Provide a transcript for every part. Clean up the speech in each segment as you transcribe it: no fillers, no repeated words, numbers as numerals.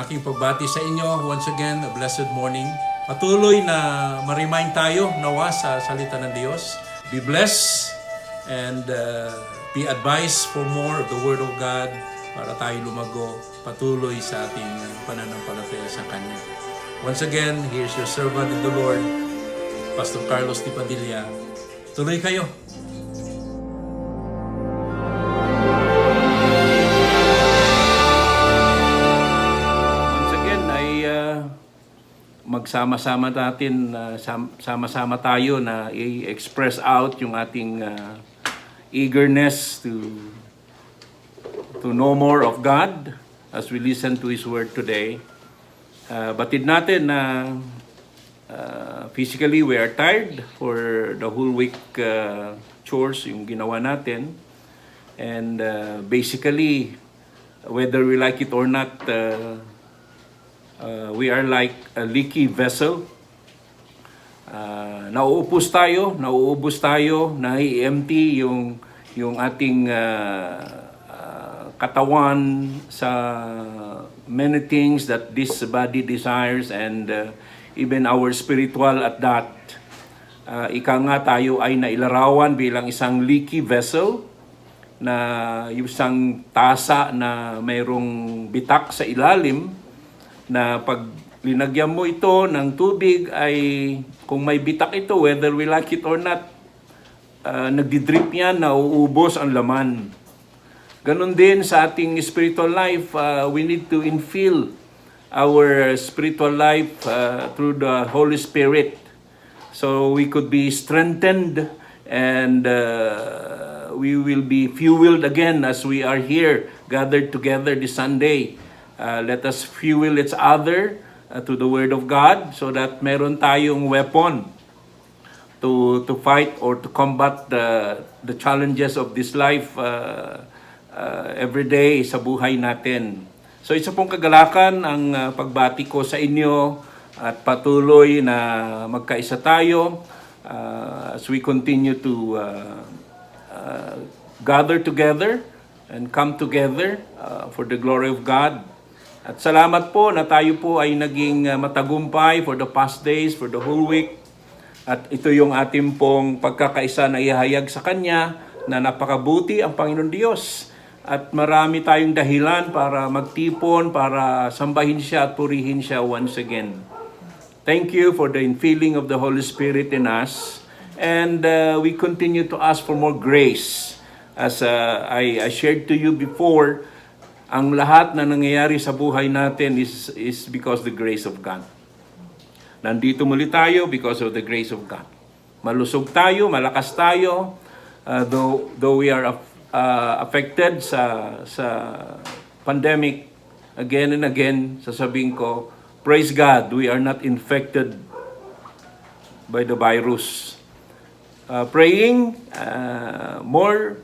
aking pagbati sa inyo. Once again, a blessed morning. Patuloy na ma-remind tayo nawa sa salita ng Diyos. Be blessed and be advised for more of the Word of God para tayo lumago patuloy sa ating pananampalataya sa Kanya. Once again, here's your servant in the Lord, Pastor Carlos T. Padilla. Tuloy kayo. Magsama-sama natin, sama-sama tayo na i-express out yung ating eagerness to know more of God as we listen to His Word today. Batid natin na physically we are tired for the whole week chores yung ginawa natin. And basically, whether we like it or not, we are like a leaky vessel. Nauubos tayo, nai-empty yung ating katawan sa many things that this body desires and even our spiritual at that. Ika nga tayo ay nailarawan bilang isang leaky vessel na yung isang tasa na mayroong bitak sa ilalim na pag linagyan mo ito ng tubig ay kung may bitak ito, whether we like it or not, nagdidrip yan, nauubos ang laman. Ganon din sa ating spiritual life, we need to infill our spiritual life through the Holy Spirit. So we could be strengthened and we will be fueled again as we are here, gathered together this Sunday. Let us fuel each other to the Word of God so that meron tayong weapon to fight or to combat the challenges of this life every day sa buhay natin. So isa pong kagalakan ang pagbati ko sa inyo at patuloy na magkaisa tayo as we continue to gather together and come together for the glory of God. At salamat po na tayo po ay naging matagumpay for the past days, for the whole week. At ito yung ating pong pagkakaisa na ihayag sa Kanya na napakabuti ang Panginoon Diyos. At marami tayong dahilan para magtipon, para sambahin Siya at purihin Siya once again. Thank you for the infilling of the Holy Spirit in us. And we continue to ask for more grace. As I shared to you before, ang lahat na nangyayari sa buhay natin is because the grace of God. Nandito muli tayo because of the grace of God. Malusog tayo, malakas tayo, though we are affected sa pandemic, again and again, sasabihin ko, praise God, we are not infected by the virus. Praying more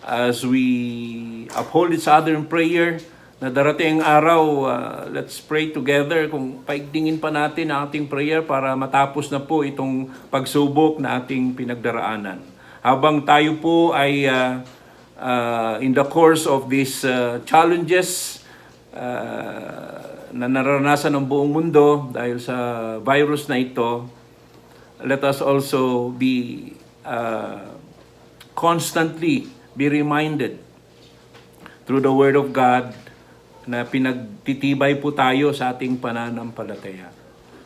as we uphold each other in prayer, na darating ang araw, let's pray together. Kung paigtingin pa natin ang ating prayer para matapos na po itong pagsubok na ating pinagdaraanan. Habang tayo po ay in the course of these challenges na naranasan ng buong mundo dahil sa virus na ito, let us also be constantly be reminded through the Word of God na pinagtitibay po tayo sa ating pananampalataya.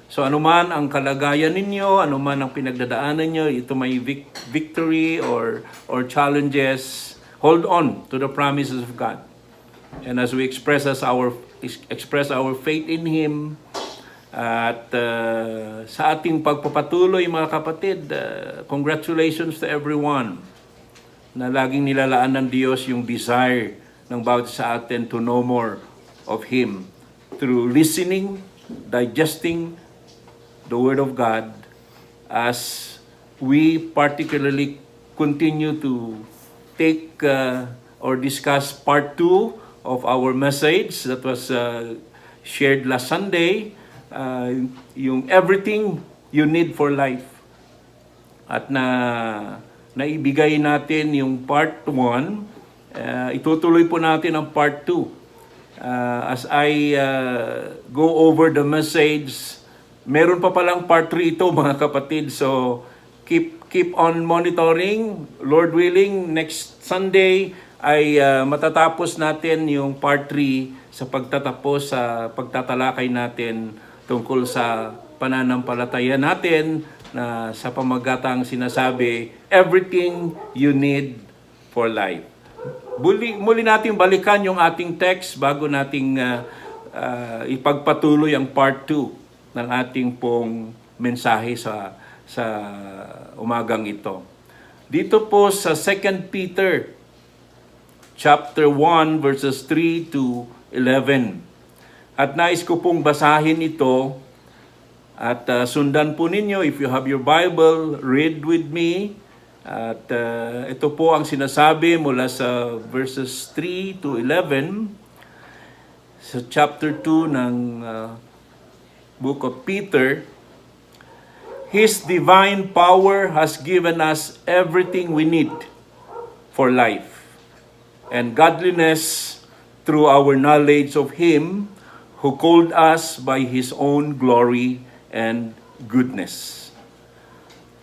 So anuman ang kalagayan ninyo, anuman ang pinagdadaanan nyo, ito may victory or challenges, hold on to the promises of God. And as we express our faith in Him, at sa ating pagpapatuloy mga kapatid, congratulations to everyone na laging nilalaan ng Diyos yung desire ng bawat sa atin to know more of Him through listening, digesting the Word of God as we particularly continue to take or discuss part 2 of our message that was shared last Sunday, yung everything you need for life. At naibigay natin yung part 1, itutuloy po natin ang part 2. as I go over the message, meron pa palang part 3 ito mga kapatid. So keep on monitoring. Lord willing, next Sunday ay matatapos natin yung part 3 sa pagtatapos sa pagtatalakay natin tungkol sa pananampalataya natin na sa pamagatang sinasabi, everything you need for life. Muli natin balikan yung ating text bago nating ipagpatuloy ang part 2 ng ating pong mensahe sa umagang ito. Dito po sa 2 Peter chapter 1 verses 3 to 11. At nais ko pong basahin ito at sundan po ninyo. If you have your Bible, read with me. At ito po ang sinasabi mula sa verses 3 to 11 sa chapter 2 ng book of Peter. His divine power has given us everything we need for life and godliness through our knowledge of Him who called us by His own glory and goodness.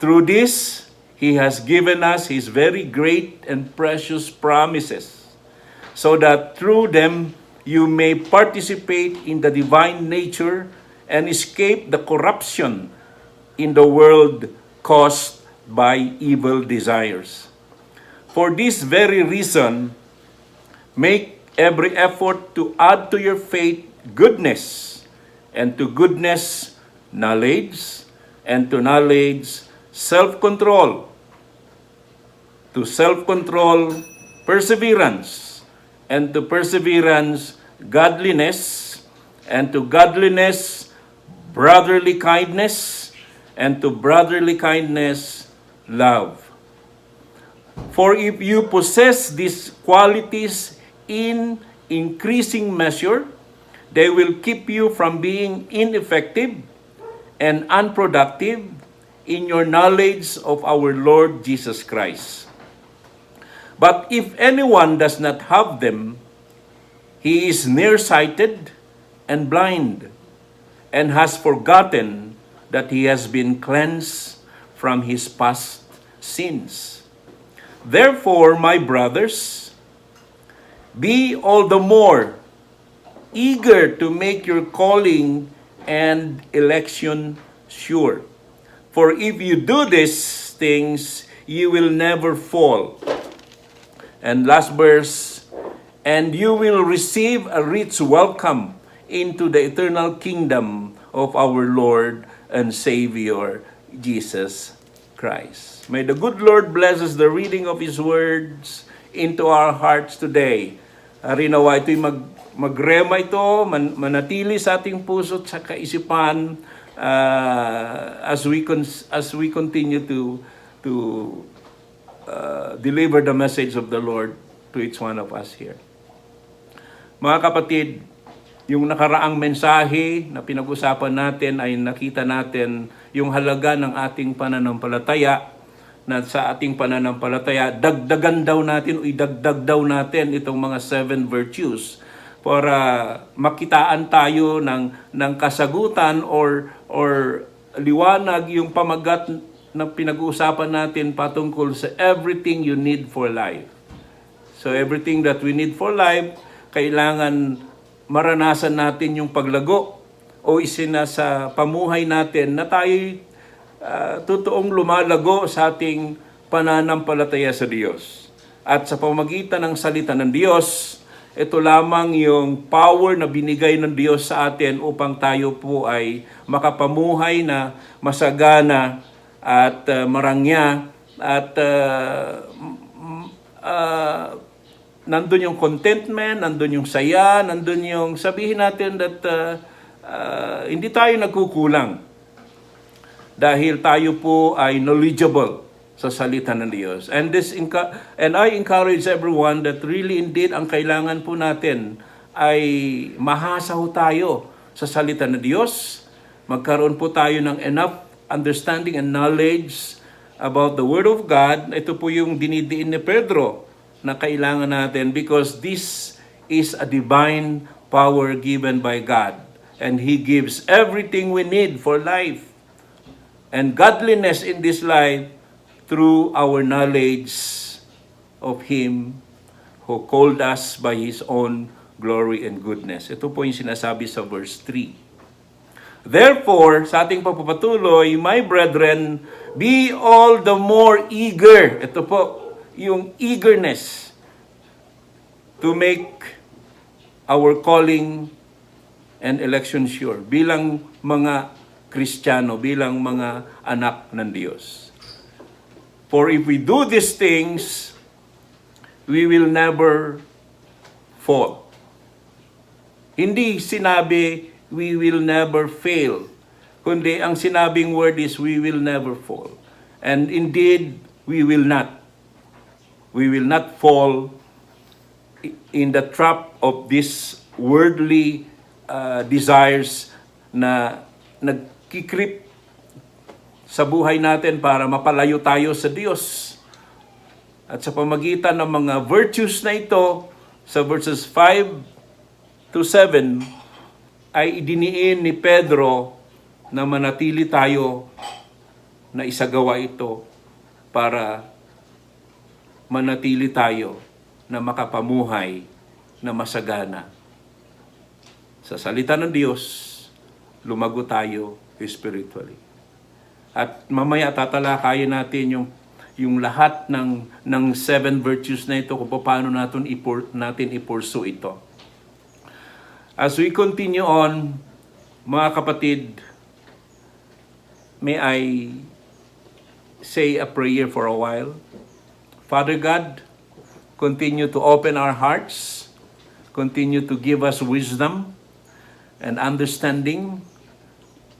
Through this, He has given us His very great and precious promises, so that through them you may participate in the divine nature and escape the corruption in the world caused by evil desires. For this very reason, make every effort to add to your faith goodness, and to goodness, knowledge, and to knowledge, self-control, to self-control, perseverance, and to perseverance, godliness, and to godliness, brotherly kindness, and to brotherly kindness, love. For if you possess these qualities in increasing measure, they will keep you from being ineffective and unproductive in your knowledge of our Lord Jesus Christ. But if anyone does not have them, he is nearsighted and blind, and has forgotten that he has been cleansed from his past sins. Therefore, my brothers, be all the more eager to make your calling and election sure. For if you do these things, you will never fall. And last verse, and you will receive a rich welcome into the eternal kingdom of our Lord and Savior, Jesus Christ. May the good Lord bless us the reading of His words into our hearts today. Rinawa ito'y magrema ito, manatili sa ating puso at sa kaisipan as we continue to deliver the message of the Lord to each one of us here. Mga kapatid, yung nakaraang mensahe na pinag-usapan natin ay nakita natin yung halaga ng ating pananampalataya, na sa ating pananampalataya, dagdagan daw natin o idagdag daw natin itong mga 7 virtues para makitaan tayo ng kasagutan or liwanag yung pamagat na pinag-uusapan natin patungkol sa everything you need for life. So everything that we need for life, kailangan maranasan natin yung paglago o isinasa pamuhay natin na tayo totoong lumalago sa ating pananampalataya sa Diyos. At sa pamagitan ng salita ng Diyos, ito lamang yung power na binigay ng Diyos sa atin upang tayo po ay makapamuhay na masagana at marangya at nandun yung contentment, nandun yung saya, nandun yung sabihin natin that hindi tayo nagkukulang dahil tayo po ay knowledgeable sa salita ng Diyos. And I encourage everyone that really indeed ang kailangan po natin ay mahasa ho tayo sa salita ng Diyos. Magkaroon po tayo ng enough understanding and knowledge about the Word of God. Ito po yung dinidiin ni Pedro na kailangan natin because this is a divine power given by God. And He gives everything we need for life and godliness in this life through our knowledge of Him who called us by His own glory and goodness. Ito po yung sinasabi sa verse 3. Therefore, sa ating pagpapatuloy, my brethren, be all the more eager. Ito po, yung eagerness to make our calling and election sure. Bilang mga Kristiyano, bilang mga anak ng Diyos. For if we do these things, we will never fall. Hindi sinabi, we will never fail. Kundi ang sinabing word is, we will never fall. And indeed, we will not. We will not fall in the trap of these worldly desires na nagkikrip sa buhay natin para mapalayo tayo sa Diyos. At sa pamagitan ng mga virtues na ito, sa verses 5 to 7, ay idiniin ni Pedro na manatili tayo na isagawa ito para manatili tayo na makapamuhay na masagana. Sa salita ng Diyos, lumago tayo spiritually. At mamaya tatalakayin natin yung lahat ng 7 virtues na ito kung paano natin i-pursue ito. As we continue on, mga kapatid, may I say a prayer for a while? Father God, continue to open our hearts, continue to give us wisdom and understanding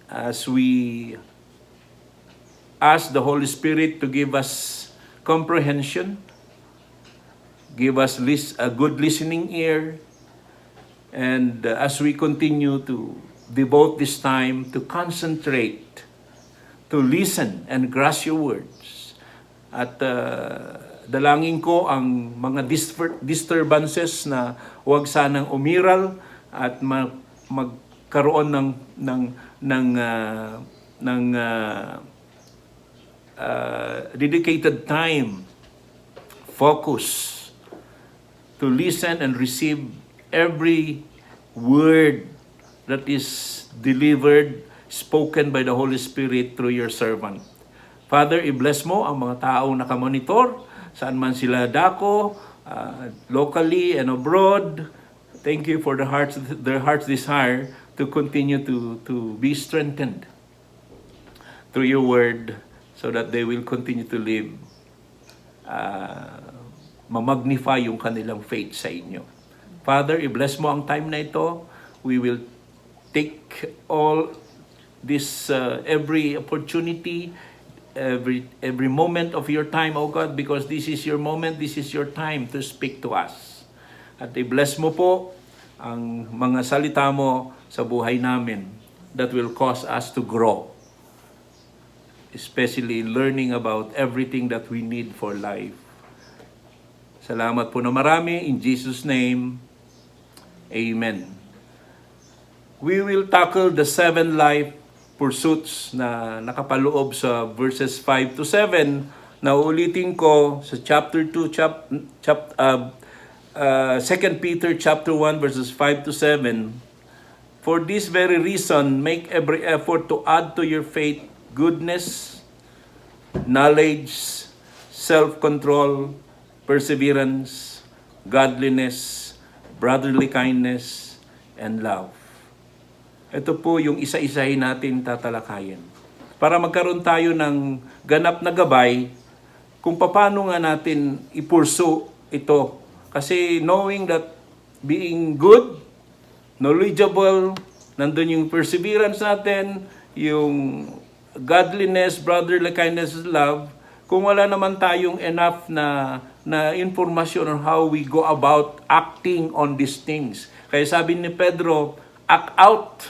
as we ask the Holy Spirit to give us comprehension, give us a good listening ear, and as we continue to devote this time to concentrate, to listen and grasp your words. At dalangin ko ang mga disturbances na huwag sanang umiral at magkaroon ng dedicated time, focus to listen and receive every word that is delivered, spoken by the Holy Spirit through your servant. Father, i-bless mo ang mga taong nakamonitor, saan man sila dako, locally and abroad. Thank you for their heart's desire to continue to be strengthened through your word so that they will continue to live, mamagnify yung kanilang faith sa inyo. Father, i-bless mo ang time na ito. We will take all this, every opportunity, every moment of your time, O God, because this is your moment, this is your time to speak to us. At i-bless mo po ang mga salita mo sa buhay namin that will cause us to grow, especially learning about everything that we need for life. Salamat po na marami. In Jesus' name, Amen. We will tackle the 7 life pursuits na nakapaloob sa verses 5 to 7. Na ulitin ko sa chapter 2, 2 Peter chapter 1 verses 5 to 7. For this very reason, make every effort to add to your faith goodness, knowledge, self-control, perseverance, godliness, brotherly kindness, and love. Ito po yung isa-isahin natin tatalakayin. Para magkaroon tayo ng ganap na gabay kung paano nga natin i-pursue ito. Kasi knowing that being good, knowledgeable, nandun yung perseverance natin, yung godliness, brotherly kindness, love, kung wala naman tayong enough na information on how we go about acting on these things. Kaya sabi ni Pedro, act out,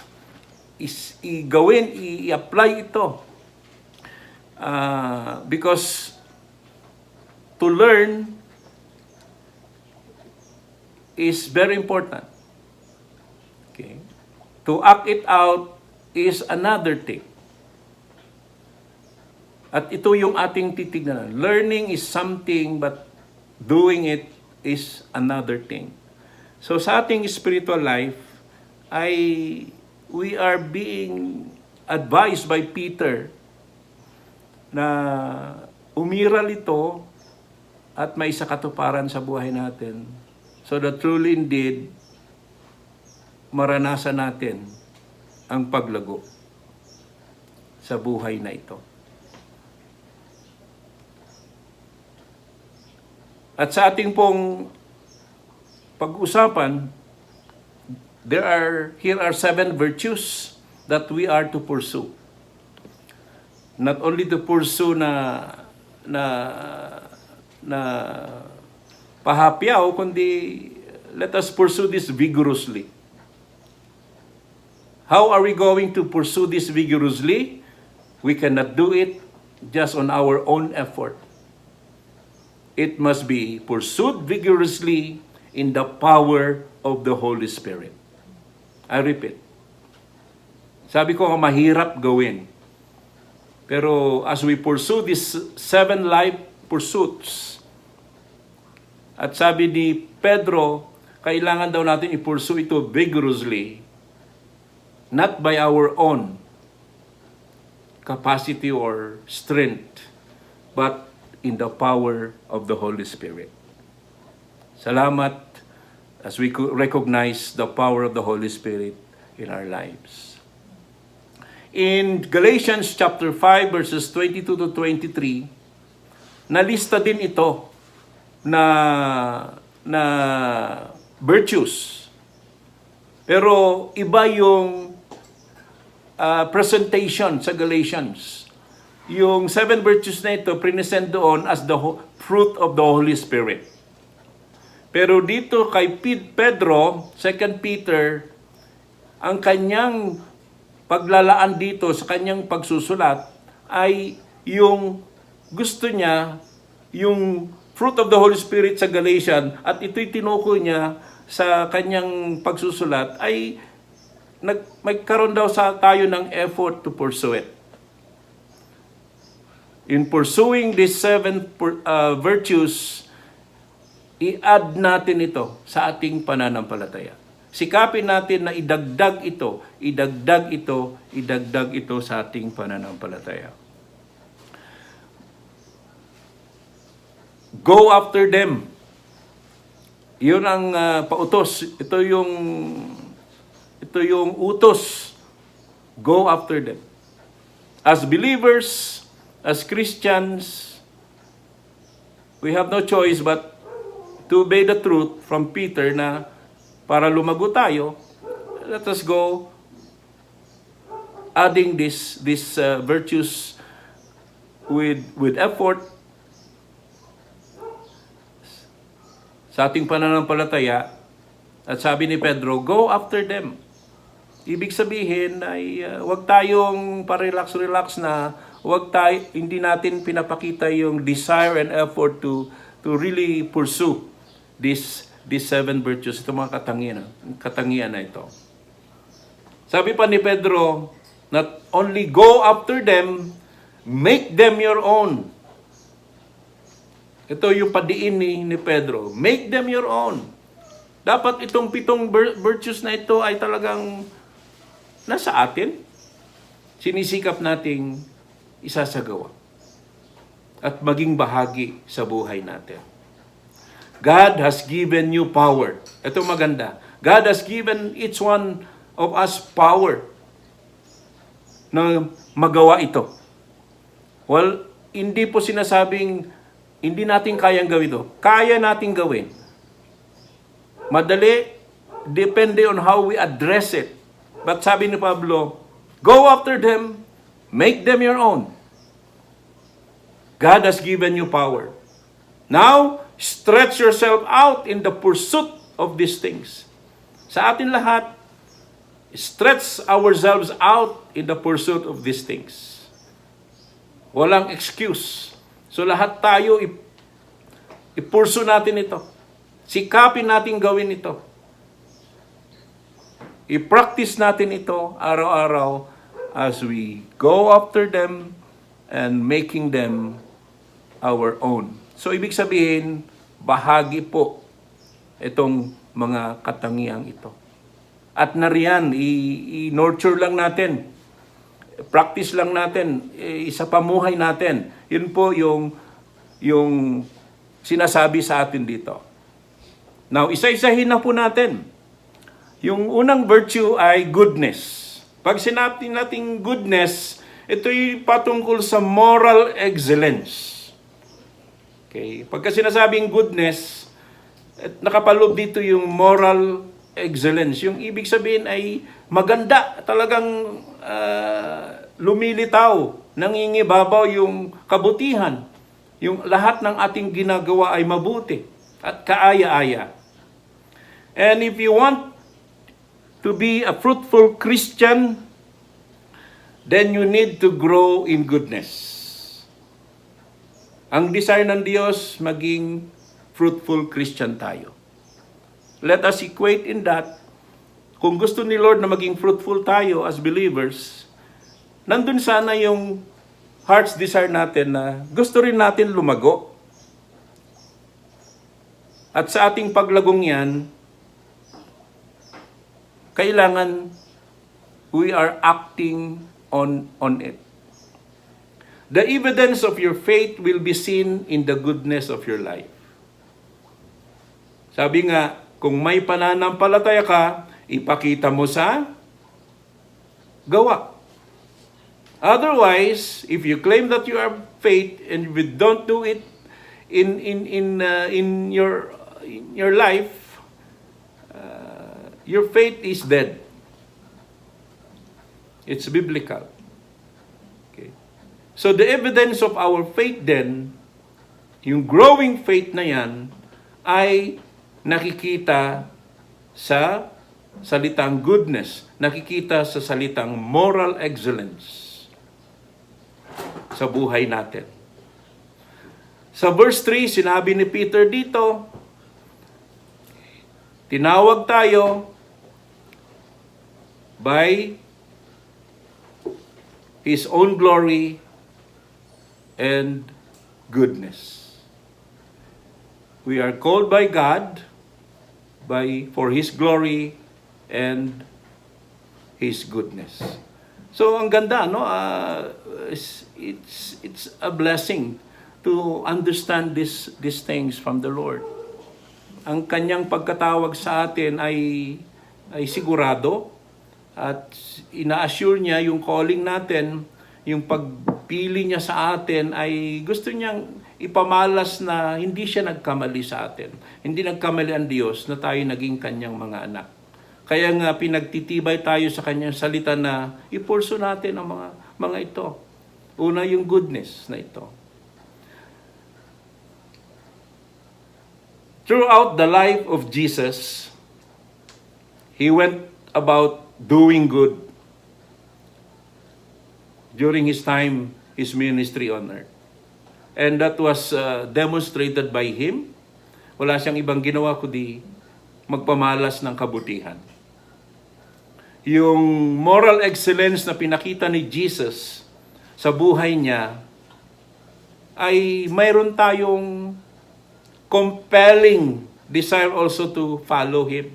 i-apply ito. Because to learn is very important. Okay? To act it out is another thing. At ito yung ating titignan. Learning is something, but doing it is another thing. So sa ating spiritual life, we are being advised by Peter na umiral ito at may sa katuparan sa buhay natin. So that truly indeed, maranasan natin ang paglago sa buhay na ito. At sa ating pong pag-usapan, here are 7 virtues that we are to pursue. Not only to pursue na pahapyaw, kundi let us pursue this vigorously. How are we going to pursue this vigorously? We cannot do it just on our own effort. It must be pursued vigorously in the power of the Holy Spirit. I repeat. Sabi ko, mahirap gawin. Pero as we pursue these 7 life pursuits, at sabi ni Pedro, kailangan daw natin i-pursue ito vigorously, not by our own capacity or strength, but in the power of the Holy Spirit. Salamat as we recognize the power of the Holy Spirit in our lives. In Galatians chapter 5 verses 22 to 23, nalista din ito na virtues. Pero iba yung presentation sa Galatians. Yung 7 virtues na ito, present doon as the fruit of the Holy Spirit. Pero dito kay Pedro, 2 Peter, ang kanyang paglalaan dito sa kanyang pagsusulat ay yung gusto niya, yung fruit of the Holy Spirit sa Galatian, at ito'y tinukoy niya sa kanyang pagsusulat, ay magkaroon daw tayo ng effort to pursue it. In pursuing these 7 virtues, i-add natin ito sa ating pananampalataya. Sikapin natin na idagdag ito sa ating pananampalataya. Go after them. Yun ang pautos. Ito yung utos. Go after them. As believers, as Christians, we have no choice but to obey the truth from Peter na para lumago tayo, let us go adding these virtues with effort sa ating pananampalataya. At sabi ni Pedro, go after them. Ibig sabihin ay wag tayong pa-relax na hindi natin pinapakita yung desire and effort to really pursue these 7 virtues, itong mga katangian na ito. Sabi pa ni Pedro, not only go after them, make them your own. Ito yung padiin ni Pedro, make them your own. Dapat itong 7 virtues na ito ay talagang nasa atin. Sinisikap nating isasagawa at maging bahagi sa buhay natin. God has given you power. Ito maganda. God has given each one of us power na magawa ito. Well, hindi po sinasabing hindi natin kayang gawin ito. Kaya natin gawin. Madali, depende on how we address it. But sabi ni Pablo, go after them, make them your own. God has given you power. Now, stretch yourself out in the pursuit of these things. Sa atin lahat, stretch ourselves out in the pursuit of these things. Walang excuse. So lahat tayo, ipursu natin ito. Sikapin natin gawin ito. I-practice natin ito araw-araw as we go after them and making them our own. So, ibig sabihin, bahagi po itong mga katangiang ito. At nariyan, i-nurture lang natin. Practice lang natin. Isa pamuhay natin. Yun po yung sinasabi sa atin dito. Now, isa-isahin na po natin. Yung unang virtue ay goodness. Pag sinabi natin goodness, ito'y patungkol sa moral excellence. Okay? Pagka sinasabing goodness, at nakapaloob dito yung moral excellence. Yung ibig sabihin ay maganda, talagang lumilitaw, nangingibabaw yung kabutihan. Yung lahat ng ating ginagawa ay mabuti at kaaya-aya. And if you want to be a fruitful Christian, then you need to grow in goodness. Ang desire ng Diyos, maging fruitful Christian tayo. Let us equate in that. Kung gusto ni Lord na maging fruitful tayo as believers, nandun sana yung heart's desire natin na gusto rin natin lumago. At sa ating paglagong yan, kailangan we are acting on it. The evidence of your faith will be seen in the goodness of your life. Sabi nga, kung may pananampalataya ka, ipakita mo sa gawa. Otherwise, if you claim that you have faith and you don't do it in your life, your faith is dead. It's biblical. Okay. So the evidence of our faith then, yung growing faith na yan, ay nakikita sa salitang goodness, nakikita sa salitang moral excellence sa buhay natin. Sa verse 3, sinabi ni Peter dito, tinawag tayo by His own glory and goodness. We are called by God for His glory and His goodness. So ang ganda, no? It's a blessing to understand these things from the Lord. Ang kanyang pagkatawag sa atin ay sigurado at ina-assure niya yung calling natin, yung pagpili niya sa atin ay gusto niyang ipamalas na hindi siya nagkamali sa atin. Hindi nagkamali ang Diyos na tayo naging kanyang mga anak. Kaya nga pinagtitibay tayo sa kanyang salita na ipurso natin ang mga ito. Una yung goodness na ito. Throughout the life of Jesus, He went about doing good during His time, His ministry on earth. And that was demonstrated by Him. Wala siyang ibang ginawa kundi magpamalas ng kabutihan. Yung moral excellence na pinakita ni Jesus sa buhay niya ay mayroon tayong compelling desire also to follow Him.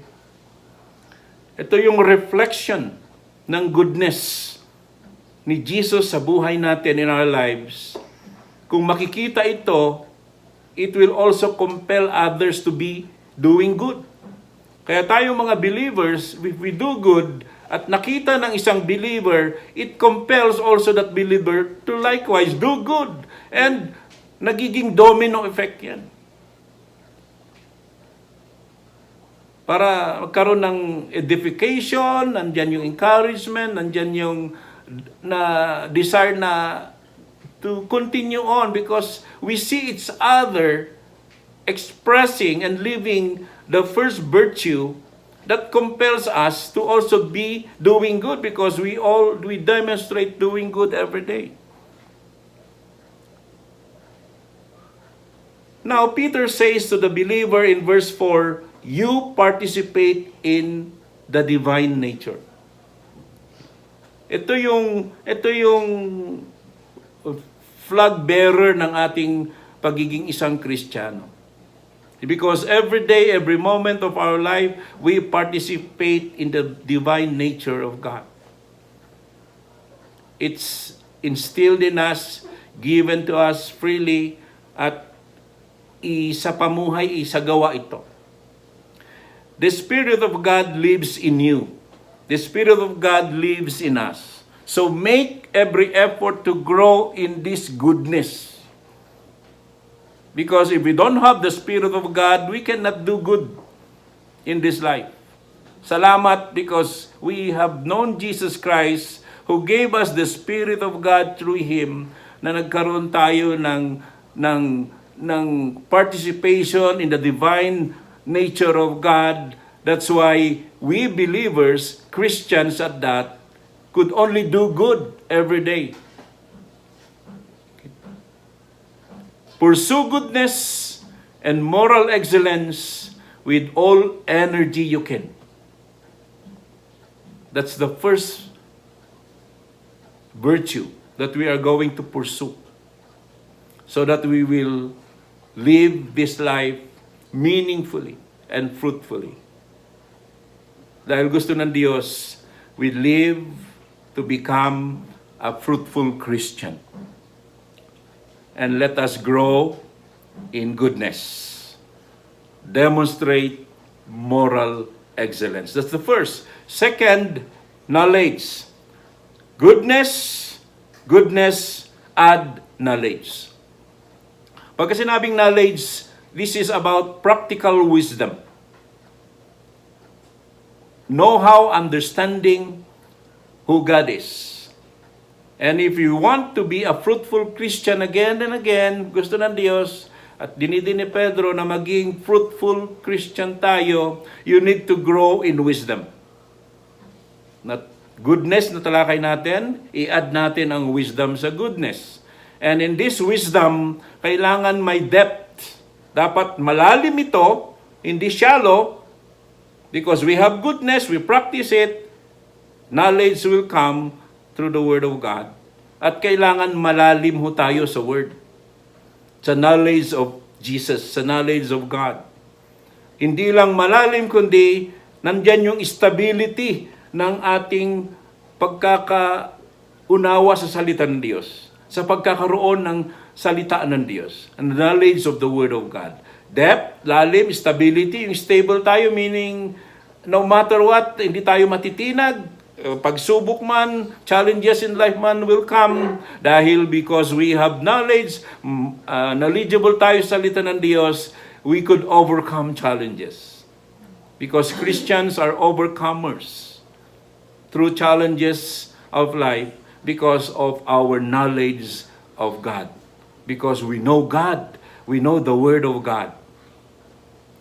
Ito yung reflection ng goodness ni Jesus sa buhay natin in our lives. Kung makikita ito, it will also compel others to be doing good. Kaya tayong mga believers, if we do good, at nakita ng isang believer, it compels also that believer to likewise do good. And nagiging domino effect yan. Para magkaroon ng edification, nandyan yung encouragement, nandyan yung desire na to continue on because we see each other expressing and living the first virtue that compels us to also be doing good because we demonstrate doing good every day. Now, Peter says to the believer in verse 4, you participate in the divine nature. Ito yung flag bearer ng ating pagiging isang Kristiyano. Because every day, every moment of our life, we participate in the divine nature of God. It's instilled in us, given to us freely, at sa pamuhay, isagawa ito. The Spirit of God lives in you. The Spirit of God lives in us. So make every effort to grow in this goodness. Because if we don't have the Spirit of God, we cannot do good in this life. Salamat because we have known Jesus Christ who gave us the Spirit of God through Him, na nagkaroon tayo ng participation in the divine nature of God. That's why we believers, Christians at that, could only do good every day. Pursue goodness and moral excellence with all energy you can. That's the first virtue that we are going to pursue, so that we will live this life meaningfully and fruitfully. Dahil gusto ng Diyos, we live to become a fruitful Christian. And let us grow in goodness. Demonstrate moral excellence. That's the first. Second, knowledge. Goodness, add knowledge. Pagka sinabing knowledge, this is about practical wisdom. Know-how, understanding who God is. And if you want to be a fruitful Christian again and again, gusto ng Diyos, at dinidin ni Pedro na maging fruitful Christian tayo, you need to grow in wisdom. Not goodness na talakay natin, i-add natin ang wisdom sa goodness. And in this wisdom, kailangan may depth. Dapat malalim ito, hindi shallow, because we have goodness, we practice it, knowledge will come through the Word of God. At kailangan malalim ho tayo sa Word. Sa knowledge of Jesus, sa knowledge of God. Hindi lang malalim, kundi nandyan yung stability ng ating pagkakaunawa sa salita ng Diyos. Sa pagkakaroon ng salita ng Diyos. And knowledge of the Word of God. Depth, lalim, stability, yung stable tayo, meaning no matter what, hindi tayo matitinag. Pagsubok man, challenges in life man will come dahil because we have knowledge, knowledgeable tayo sa salita ng Diyos, we could overcome challenges. Because Christians are overcomers through challenges of life because of our knowledge of God. Because we know God, we know the Word of God.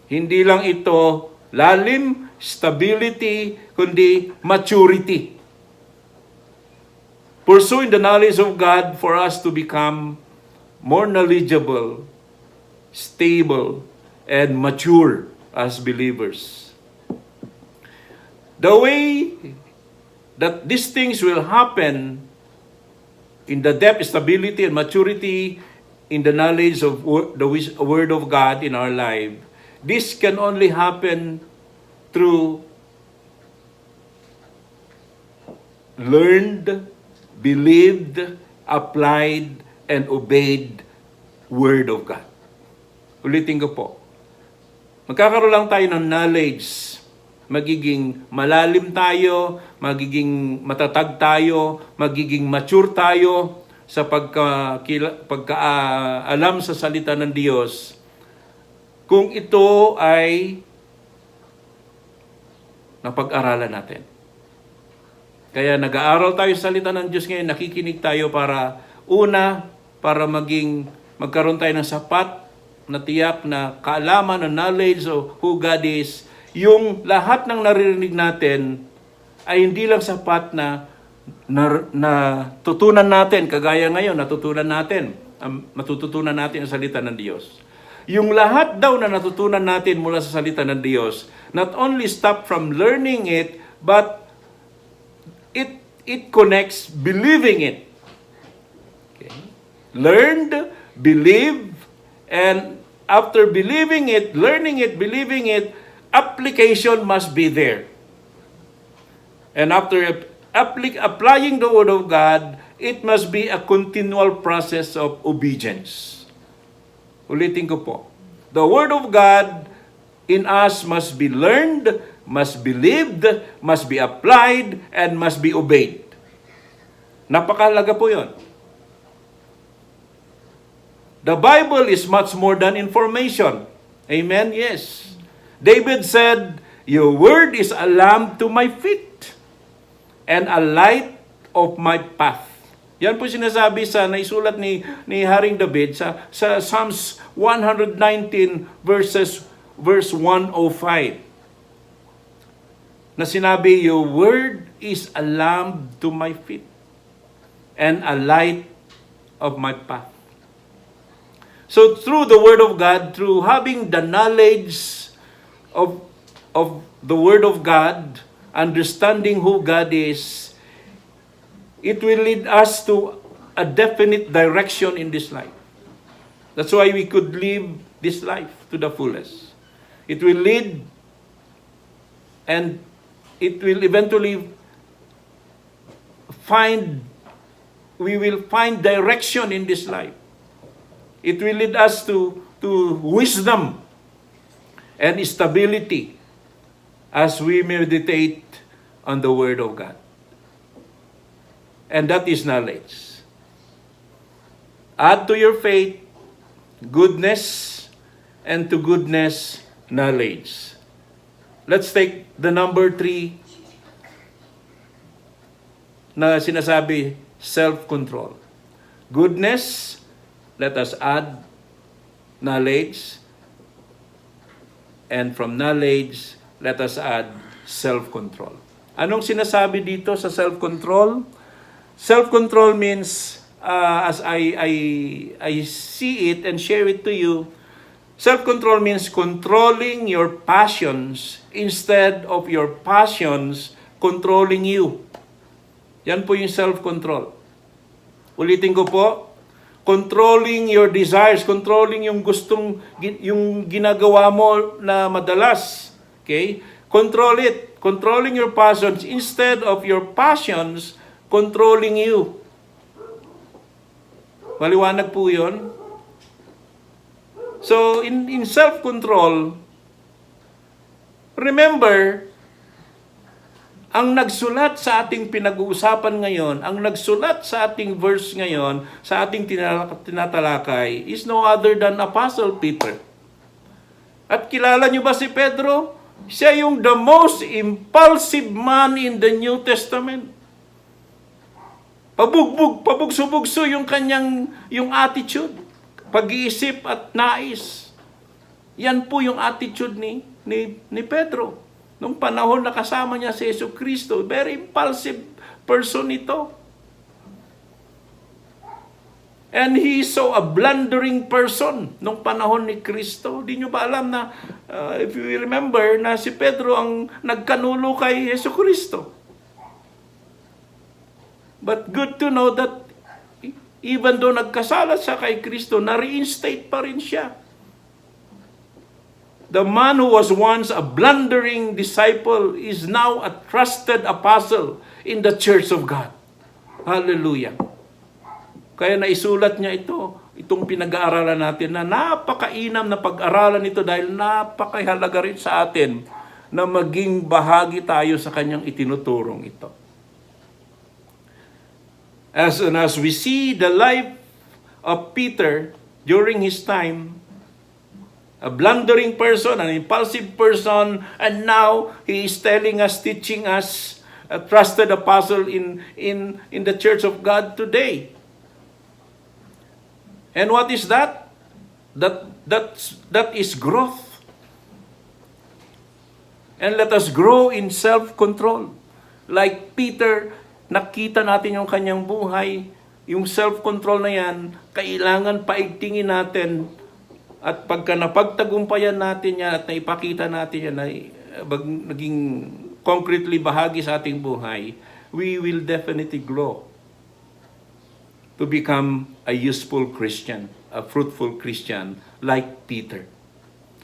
Hindi lang ito lalim, stability, kundi maturity. Pursuing the knowledge of God for us to become more knowledgeable, stable, and mature as believers. The way that these things will happen in the depth, stability, and maturity in the knowledge of the Word of God in our life, this can only happen through learned, believed, applied, and obeyed Word of God. Ulitin ko po. Magkakaroon lang tayo ng knowledge. Magiging malalim tayo, magiging matatag tayo, magiging mature tayo sa pagkaalam sa salita ng Diyos. Kung ito ay napag-aralan natin. Kaya nag-aaral tayo sa salita ng Diyos ngayon, nakikinig tayo para magkaroon tayo ng sapat na tiyak na kaalaman, na knowledge of who God is. Yung lahat ng naririnig natin ay hindi lang sapat na tutunan natin, kagaya ngayon, matututunan natin ang salita ng Diyos. yung lahat daw na natutunan natin mula sa salita ng Diyos, not only stop from learning it, but it connects believing it. Okay? Learned, believe, and after believing it, learning it, believing it, application must be there. And after applying the Word of God, it must be a continual process of obedience. Ulitin ko po. The Word of God in us must be learned, must be lived, must be applied, and must be obeyed. Napakahalaga po yun. The Bible is much more than information. Amen? Yes. David said, "Your word is a lamp to my feet and a light of my path." Yan po sinasabi sa naisulat ni Haring David sa Psalms 119 verse 105. Na sinabi, "Your word is a lamp to my feet and a light of my path." So through the Word of God, through having the knowledge of the Word of God, understanding who God is, it will lead us to a definite direction in this life. That's why we could live this life to the fullest. It will lead and it will eventually we will find direction in this life. It will lead us to wisdom and stability as we meditate on the Word of God. And that is knowledge. Add to your faith goodness, and to goodness, knowledge. Let's take the number 3 na sinasabi, self-control. Goodness, let us add knowledge. And from knowledge, let us add self-control. Anong sinasabi dito sa self-control? Self-control means, as I see it and share it to you, self-control means controlling your passions instead of your passions controlling you. Yan po yung self-control. Ulitin ko po, controlling your desires, controlling yung yung ginagawa mo na madalas. Okay? Control it. Controlling your passions instead of your passions controlling you. Maliwanag po yun. So, in self-control, remember, ang nagsulat sa ating pinag-uusapan ngayon, ang nagsulat sa ating verse ngayon, sa ating tinatalakay, is no other than Apostle Peter. At kilala niyo ba si Pedro? Siya yung the most impulsive man in the New Testament. Pabugso-bugso yung yung attitude, pag-iisip at nais. Yan po yung attitude ni Pedro. Nung panahon na kasama niya si Jesucristo, very impulsive person ito. And he saw a blundering person nung panahon ni Kristo. Di nyo ba alam na, if you remember, na si Pedro ang nagkanulo kay Jesucristo. But good to know that even though nagkasala siya kay Kristo, na-reinstate pa rin siya. The man who was once a blundering disciple is now a trusted apostle in the church of God. Hallelujah. Kaya naisulat niya itong pinag-aaralan natin na napakainam na pag-aralan ito dahil napakahalaga rin sa atin na maging bahagi tayo sa kanyang itinuturong ito. As we see the life of Peter during his time, a blundering person, an impulsive person, and now he is telling us, teaching us, a trusted apostle in the church of God today. And what is that? That is growth. And let us grow in self-control. Like Peter, nakita natin yung kanyang buhay, yung self-control na yan, kailangan paigtingin natin At pagka napagtagumpayan natin yan at naipakita natin yan na naging concretely bahagi sa ating buhay, we will definitely grow to become a useful Christian, a fruitful Christian like Peter.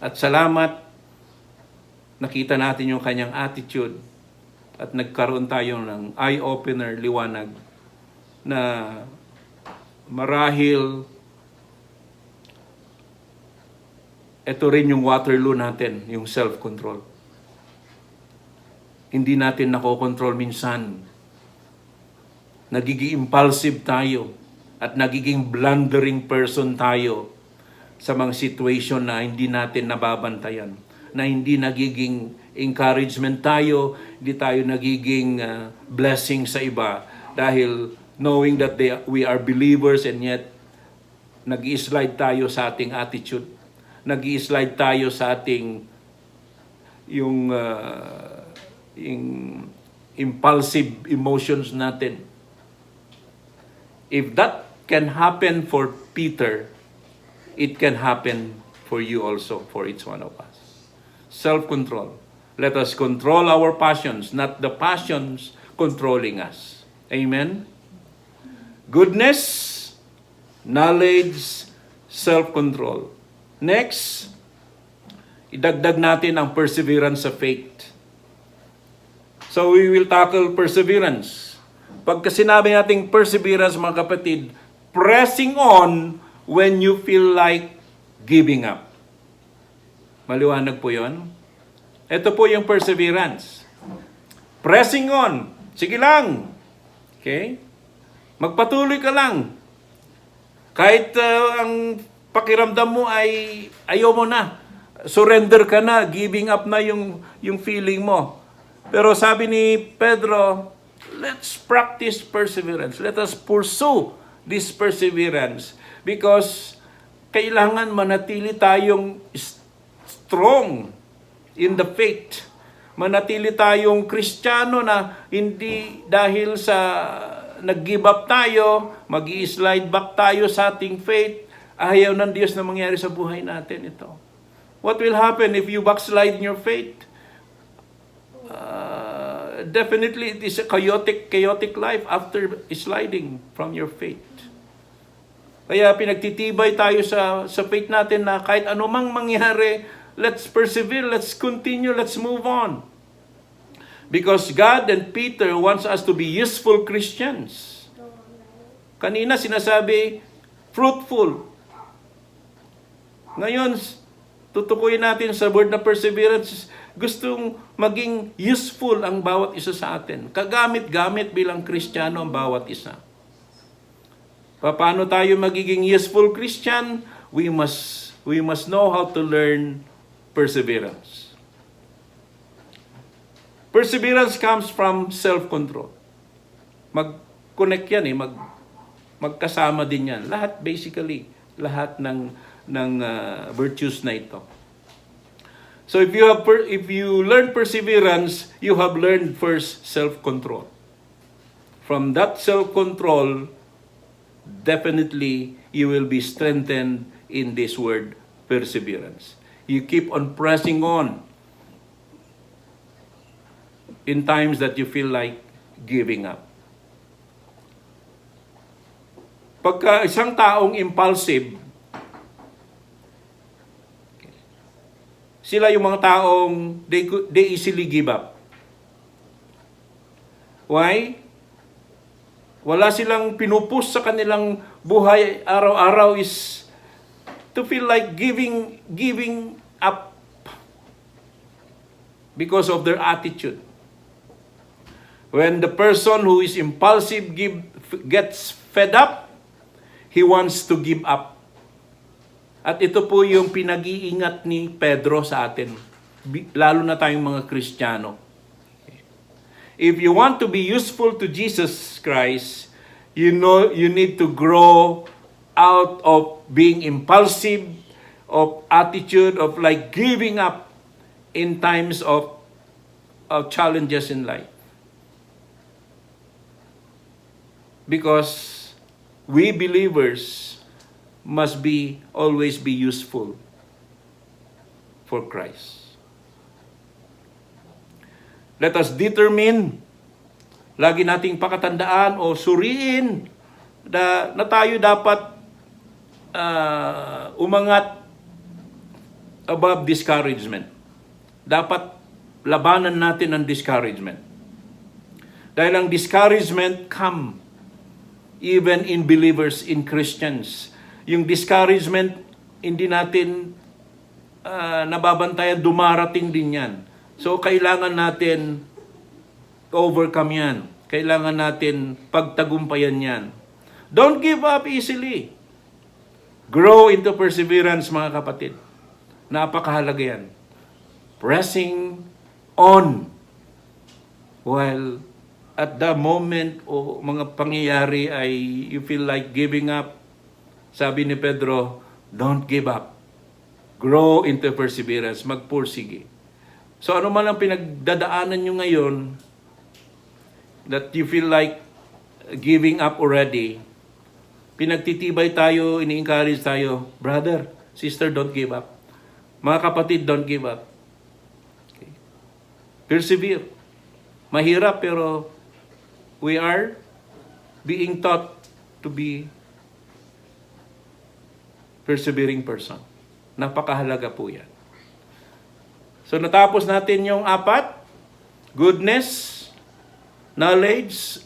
At salamat, nakita natin yung kanyang attitude at nagkaroon tayo ng eye-opener, liwanag, na marahil ito rin yung Waterloo natin, yung self-control. Hindi natin nakokontrol minsan. Nagiging impulsive tayo at nagiging blundering person tayo sa mga situation na hindi natin nababantayan, na hindi nagiging encouragement tayo, hindi tayo nagiging blessing sa iba dahil knowing that we are believers and yet nag-i-slide tayo sa ating attitude, nag-i-slide tayo sa ating yung impulsive emotions natin. If that can happen for Peter, it can happen for you also, for each one of us. Self-control. Let us control our passions, not the passions controlling us. Amen? Goodness, knowledge, self-control. Next, idagdag natin ang perseverance sa faith. So we will tackle perseverance. Pagka sinabi nating perseverance, mga kapatid, pressing on when you feel like giving up. Maliwanag po yun. Ito po yung perseverance. Pressing on. Sige lang. Okay? Magpatuloy ka lang. Kahit ang pakiramdam mo ay ayaw mo na. Surrender ka na. Giving up na yung feeling mo. Pero sabi ni Pedro, let's practice perseverance. Let us pursue this perseverance. Because kailangan manatili tayong strong in the faith. Manatili tayong Kristiyano na hindi dahil sa nag-give up tayo, mag-i-slide back tayo sa ating faith, ayaw ng Diyos na mangyari sa buhay natin ito. What will happen if you backslide in your faith? Definitely it is a chaotic life after sliding from your faith. Kaya pinagtitibay tayo sa faith natin na kahit anumang mangyari, let's persevere, let's continue, let's move on. Because God and Peter wants us to be useful Christians. Kanina sinasabi, fruitful. Ngayon, tutukuyin natin sa word na perseverance, gustong maging useful ang bawat isa sa atin. Kagamit-gamit bilang Kristiyano ang bawat isa. Paano tayo magiging useful Christian? We must know how to learn perseverance. Perseverance comes from self-control. Mag-connect yan magkasama din yan. Lahat lahat ng virtues na ito. So if you learn perseverance, you have learned first self-control. From that self-control, definitely you will be strengthened in this word, perseverance. You keep on pressing on in times that you feel like giving up. Pagka isang taong impulsive, sila yung mga taong they easily give up. Why? Wala silang pinupus sa kanilang buhay araw-araw is to feel like giving up because of their attitude. When the person who is impulsive gets fed up, he wants to give up. At ito po yung pinag-iingat ni Pedro sa atin, lalo na tayong mga Kristiyano. If you want to be useful to Jesus Christ, you need to grow out of being impulsive, of attitude of like giving up in times of challenges in life. Because we believers must always be useful for Christ. Let us determine, lagi nating pakatandaan o suriin na tayo dapat umangat above discouragement. Dapat labanan natin ang discouragement. Dahil ang discouragement come even in believers, in Christians. Yung discouragement, hindi natin nababantayan, dumarating din yan. So, kailangan natin overcome yan. Kailangan natin pagtagumpayan yan. Don't give up easily. Grow into perseverance, mga kapatid. Napakahalaga yan. Pressing on. While at the moment o mga pangyayari ay you feel like giving up, sabi ni Pedro, don't give up. Grow into perseverance. Magpursige. So ano man ang pinagdadaanan nyo ngayon that you feel like giving up already, pinagtitibay tayo, ini-encourage tayo, brother, sister, don't give up. Mga kapatid, don't give up. Okay. Persevere. Mahirap pero we are being taught to be persevering person. Napakahalaga po yan. So natapos natin yung 4, goodness, knowledge,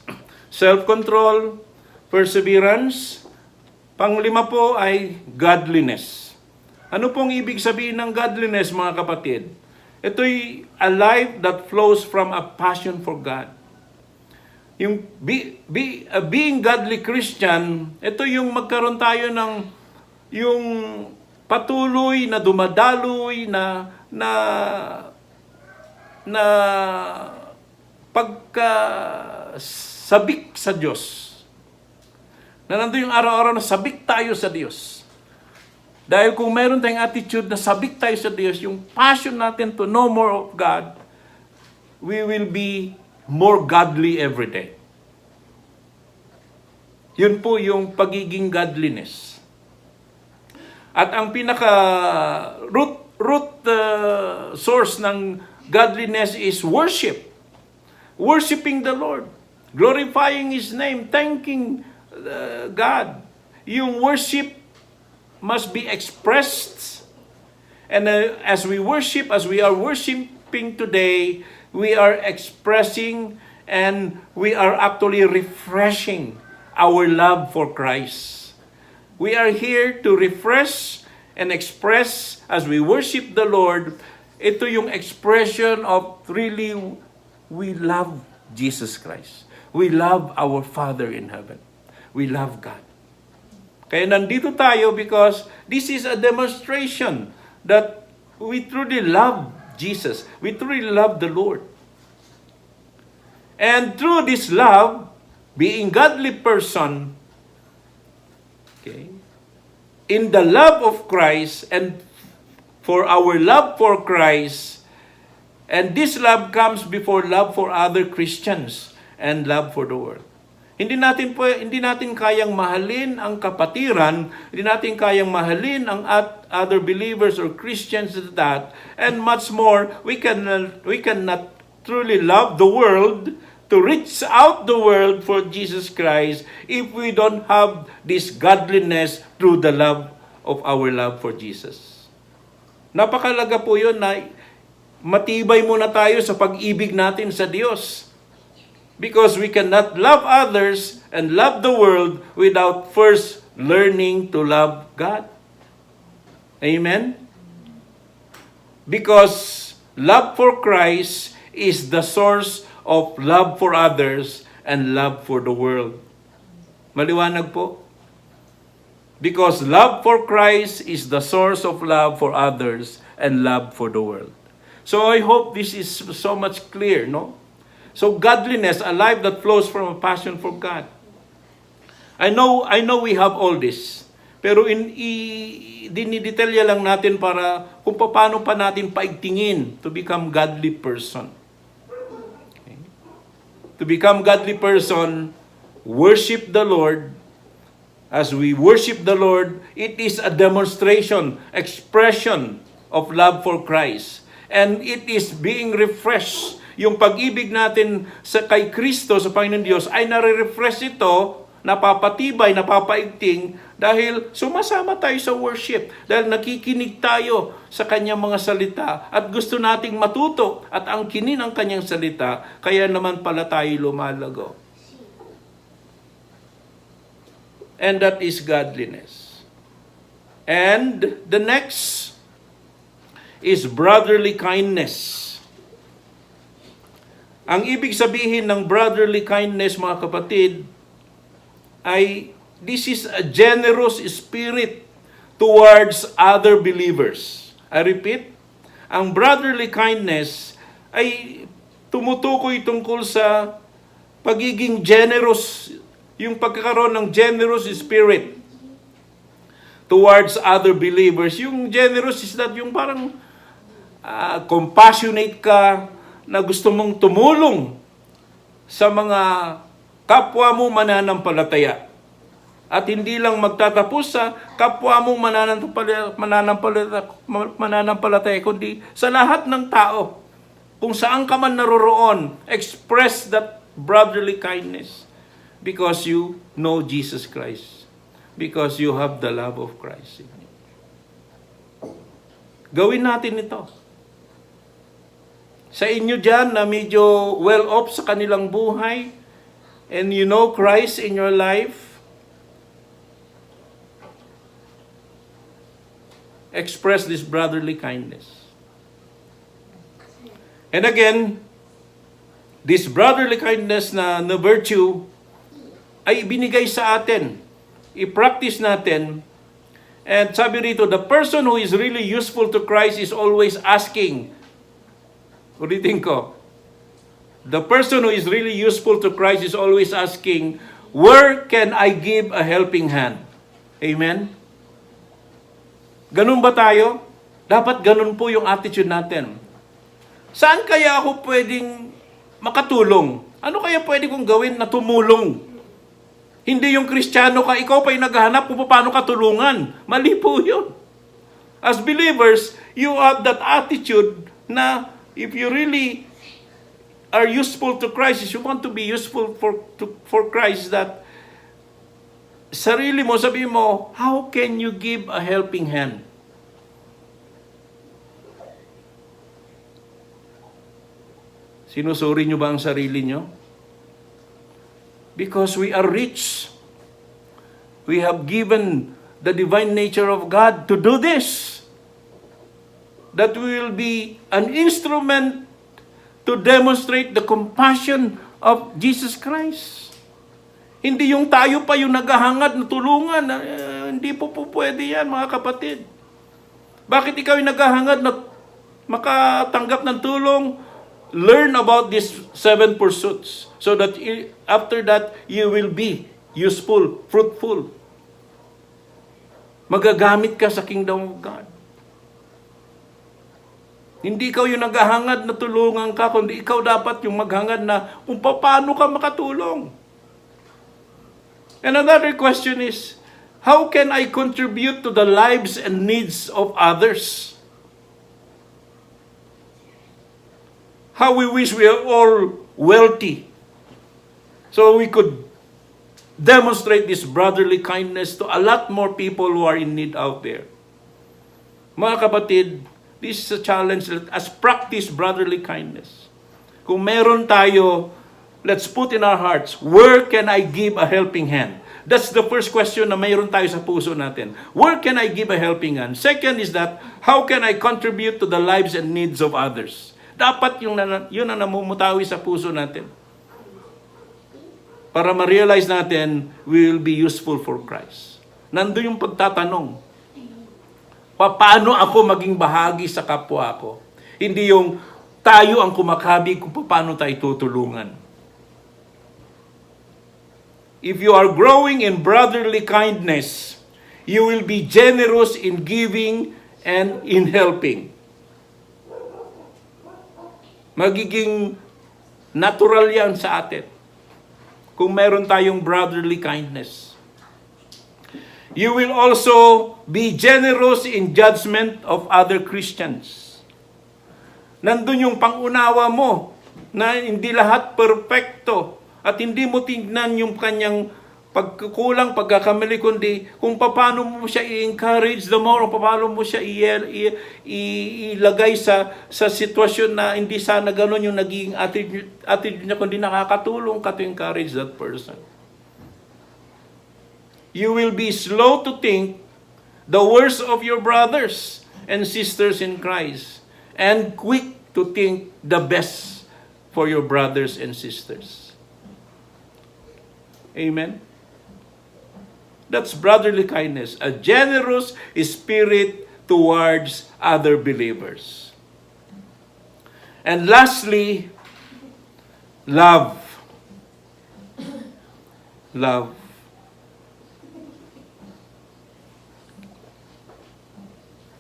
self-control, perseverance. Pang-5 po ay godliness. Ano pong ibig sabihin ng godliness, mga kapatid? Ito'y a life that flows from a passion for God. Yung being godly Christian, ito yung magkaroon tayo ng yung patuloy na dumadaloy na pagkasabik sa Diyos. Na nandun yung araw-araw na sabik tayo sa Diyos. Dahil kung meron tayong attitude na sabik tayo sa Diyos, yung passion natin to know more of God, we will be more godly every day. Yun po yung pagiging godliness. At ang pinaka root source ng godliness is worship. Worshiping the Lord. Glorifying His name. Thanking God. Yung worship must be expressed. And as we are worshiping today, we are expressing and we are actually refreshing our love for Christ. We are here to refresh and express as we worship the Lord. Ito yung expression of really we love Jesus Christ. We love our Father in heaven. We love God. Kaya nandito tayo because this is a demonstration that we truly love Jesus. We truly love the Lord. And through this love, being godly person, okay, in the love of Christ and for our love for Christ, and this love comes before love for other Christians and love for the world. Hindi natin kayang mahalin ang kapatiran, hindi natin kayang mahalin ang other believers or Christians that, and much more, we cannot truly love the world, to reach out the world for Jesus Christ if we don't have this godliness through the love of our love for Jesus. Napakalaga po yun na matibay muna tayo sa pag-ibig natin sa Diyos. Because we cannot love others and love the world without first learning to love God. Amen? Because love for Christ is the source of love for others and love for the world. Maliwanag po? Because love for Christ is the source of love for others and love for the world. So I hope this is so much clear, no? So godliness, a life that flows from a passion for God. I know we have all this. Pero dinidetalya lang natin para kung paano pa natin paigtingin to become godly person. Okay. To become godly person, worship the Lord, as we worship the Lord, it is a demonstration, expression of love for Christ. And it is being refreshed. Yung pag-ibig natin kay Kristo, sa Panginoon Diyos, ay nare-refresh ito, napapatibay, napapaigting, dahil sumasama tayo sa worship, dahil nakikinig tayo sa kanyang mga salita, at gusto nating matuto at angkinin ang kanyang salita, kaya naman pala tayo lumalago. And that is godliness. And the next is brotherly kindness. Ang ibig sabihin ng brotherly kindness, mga kapatid, ay this is a generous spirit towards other believers. I repeat, ang brotherly kindness ay tumutukoy tungkol sa pagiging generous, yung pagkakaroon ng generous spirit towards other believers. Yung generous is that yung parang compassionate ka, na gusto mong tumulong sa mga kapwa mo mananampalataya. At hindi lang magtatapos sa kapwa mong mananampalataya, kundi sa lahat ng tao. Kung saan ka man naroroon, express that brotherly kindness because you know Jesus Christ. Because you have the love of Christ in you. Gawin natin ito. Sa inyo dyan na medyo well-off sa kanilang buhay, and you know Christ in your life, express this brotherly kindness. And again, this brotherly kindness na virtue ay binigay sa atin. I-practice natin. And sabi rito, the person who is really useful to Christ is always asking. Ulitin ko. The person who is really useful to Christ is always asking, where can I give a helping hand? Amen? Ganun ba tayo? Dapat ganun po yung attitude natin. Saan kaya ako pwedeng makatulong? Ano kaya pwede kong gawin na tumulong? Hindi yung Kristiyano ka, ikaw pa'y naghahanap kung paano ka tulungan. Mali po yun. As believers, you have that attitude na if you really are useful to Christ, if you want to be useful for Christ, that sarili mo, sabi mo, how can you give a helping hand? Sinusuri nyo ba ang sarili nyo? Because we are rich. We have given the divine nature of God to do this. That we will be an instrument to demonstrate the compassion of Jesus Christ. Hindi yung tayo pa yung naghahangad na tulungan. Hindi po pwede yan, mga kapatid. Bakit ikaw yung naghahangad na makatanggap ng tulong? Learn about these 7 pursuits so that after that, you will be useful, fruitful. Magagamit ka sa kingdom of God. Hindi ikaw yung naghahangad na tulungan ka, kundi ikaw dapat yung maghangad na kung paano ka makatulong. And another question is, how can I contribute to the lives and needs of others? How we wish we are all wealthy, so we could demonstrate this brotherly kindness to a lot more people who are in need out there. Mga kapatid, this is a challenge. Let us practice brotherly kindness. Kung meron tayo, let's put in our hearts, where can I give a helping hand? That's the first question na mayroon tayo sa puso natin. Where can I give a helping hand? Second is that, how can I contribute to the lives and needs of others? Dapat yun ang namumutawi sa puso natin. Para ma-realize natin, we will be useful for Christ. Nandun yung pagtatanong, paano ako maging bahagi sa kapwa ko? Hindi yung tayo ang kumakabig kung paano tayo tutulungan. If you are growing in brotherly kindness, you will be generous in giving and in helping. Magiging natural yan sa atin kung meron tayong brotherly kindness. You will also be generous in judgment of other Christians. Nandun yung pangunawa mo na hindi lahat perfecto at hindi mo tingnan yung kanyang pagkukulang, pagkakamali, kundi kung paano mo siya i-encourage the more, o paano mo siya ilagay sa sitwasyon na hindi sana ganun yung naging attitude niya, kundi nakakatulong ka to encourage that person. You will be slow to think the worst of your brothers and sisters in Christ, and quick to think the best for your brothers and sisters. Amen? That's brotherly kindness, a generous spirit towards other believers. And lastly, love. Love.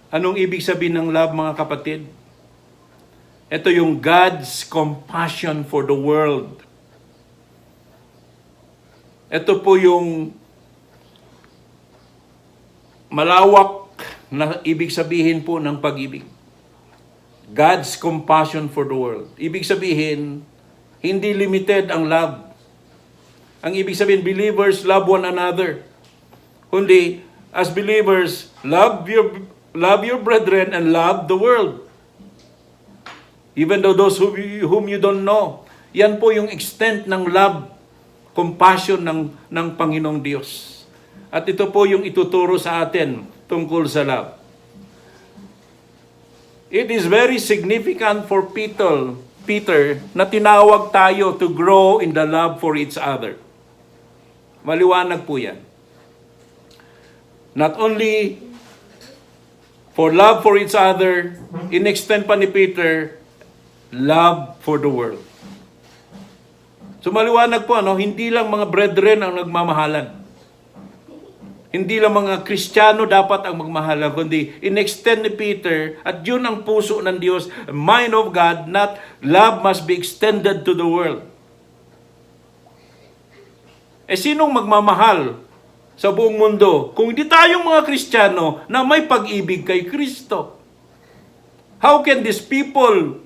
Anong ibig sabihin ng love, mga kapatid? Ito yung God's compassion for the world. Ito po yung malawak na ibig sabihin po ng pag-ibig. God's compassion for the world. Ibig sabihin, hindi limited ang love. Ang ibig sabihin, believers love one another. Kundi, as believers, love your brethren and love the world. Even though those whom you don't know. Yan po yung extent ng love, compassion ng Panginoong Diyos. At ito po yung ituturo sa atin tungkol sa love. It is very significant for Peter na tinawag tayo to grow in the love for each other. Maliwanag po yan. Not only for love for each other, in-extend pa ni Peter, love for the world. So maliwanag po, hindi lang mga brethren ang nagmamahalan. Hindi lang mga Kristiyano dapat ang magmahalan, kundi in-extend ni Peter, at yun ang puso ng Diyos, mind of God, not love must be extended to the world. Sinong magmamahal sa buong mundo kung hindi tayong mga Kristiyano na may pag-ibig kay Kristo? How can these people